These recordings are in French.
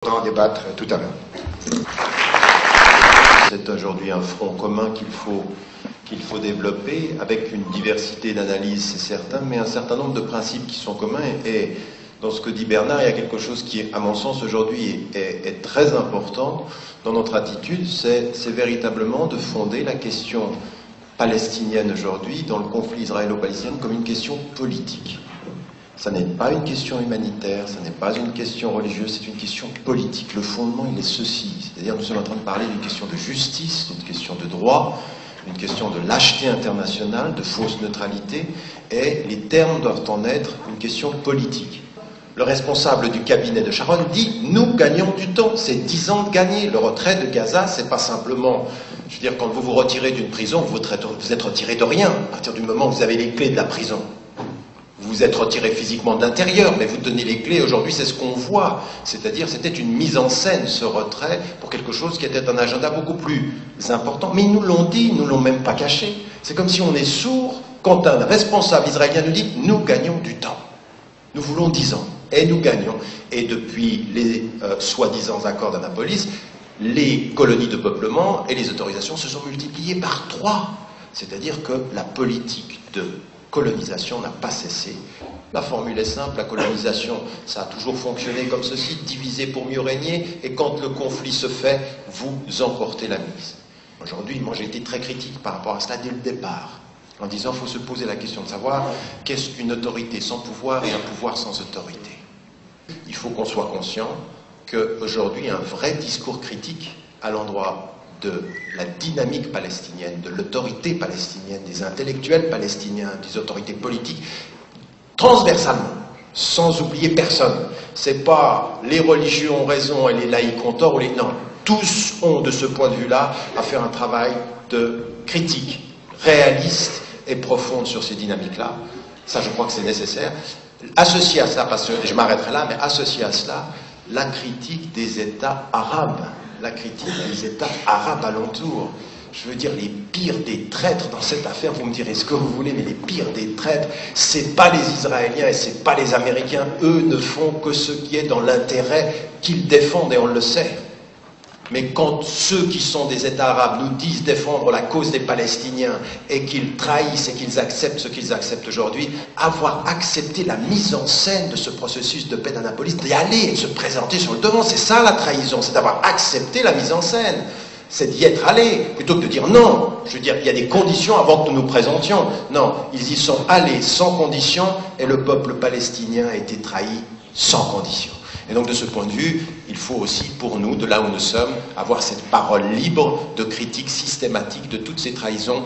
On va en débattre tout à l'heure. C'est aujourd'hui un front commun qu'il faut développer avec une diversité d'analyses, c'est certain, mais un certain nombre de principes qui sont communs. Et dans ce que dit Bernard, il y a quelque chose qui, à mon sens, aujourd'hui est très important dans notre attitude, c'est véritablement de fonder la question palestinienne aujourd'hui, dans le conflit israélo-palestinien, comme une question politique. Ça n'est pas une question humanitaire, ça n'est pas une question religieuse, c'est une question politique. Le fondement, il est ceci. C'est-à-dire, nous sommes en train de parler d'une question de justice, d'une question de droit, d'une question de lâcheté internationale, de fausse neutralité, et les termes doivent en être une question politique. Le responsable du cabinet de Sharon dit « Nous gagnons du temps, c'est 10 ans de gagner. Le retrait de Gaza, c'est pas simplement... Je veux dire, quand vous vous retirez d'une prison, vous êtes retiré de rien, à partir du moment où vous avez les clés de la prison. Vous êtes retiré physiquement de l'intérieur, mais vous tenez les clés. Aujourd'hui, c'est ce qu'on voit. C'est-à-dire, c'était une mise en scène, ce retrait, pour quelque chose qui était un agenda beaucoup plus important. Mais ils nous l'ont dit, ils nous l'ont même pas caché. C'est comme si on est sourd quand un responsable israélien nous dit « Nous gagnons du temps. Nous voulons 10 ans. Et nous gagnons. » Et depuis les soi-disant accords d'Annapolis, les colonies de peuplement et les autorisations se sont multipliées par 3. C'est-à-dire que la politique de colonisation n'a pas cessé. La formule est simple, la colonisation, ça a toujours fonctionné comme ceci, diviser pour mieux régner, et quand le conflit se fait, vous emportez la mise. Aujourd'hui, moi j'ai été très critique par rapport à cela dès le départ, en disant qu'il faut se poser la question de savoir qu'est-ce qu'une autorité sans pouvoir et un pouvoir sans autorité. Il faut qu'on soit conscient qu'aujourd'hui, il y a un vrai discours critique à l'endroit de la dynamique palestinienne, de l'autorité palestinienne, des intellectuels palestiniens, des autorités politiques, transversalement, sans oublier personne. C'est pas les religieux ont raison et les laïcs ont tort, ou les... Non, tous ont de ce point de vue-là à faire un travail de critique, réaliste et profonde sur ces dynamiques-là. Ça, je crois que c'est nécessaire. Associé à cela, parce que je m'arrêterai là, mais associé à cela, la critique des États arabes. La critique des États arabes alentours. Je veux dire, les pires des traîtres dans cette affaire, vous me direz ce que vous voulez, mais les pires des traîtres, c'est pas les Israéliens et c'est pas les Américains. Eux ne font que ce qui est dans l'intérêt qu'ils défendent, et on le sait. Mais quand ceux qui sont des États arabes nous disent défendre la cause des Palestiniens et qu'ils trahissent et qu'ils acceptent ce qu'ils acceptent aujourd'hui, avoir accepté la mise en scène de ce processus de paix d'Annapolis, d'y aller et de se présenter sur le devant, c'est ça la trahison, c'est d'avoir accepté la mise en scène, c'est d'y être allé, plutôt que de dire non. Je veux dire, il y a des conditions avant que nous nous présentions. Non, ils y sont allés sans condition et le peuple palestinien a été trahi sans condition. Et donc de ce point de vue, il faut aussi pour nous, de là où nous sommes, avoir cette parole libre de critique systématique de toutes ces trahisons,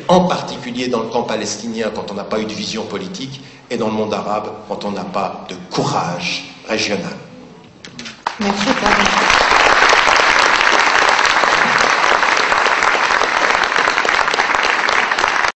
en particulier dans le camp palestinien quand on n'a pas eu de vision politique, et dans le monde arabe quand on n'a pas de courage régional. Merci.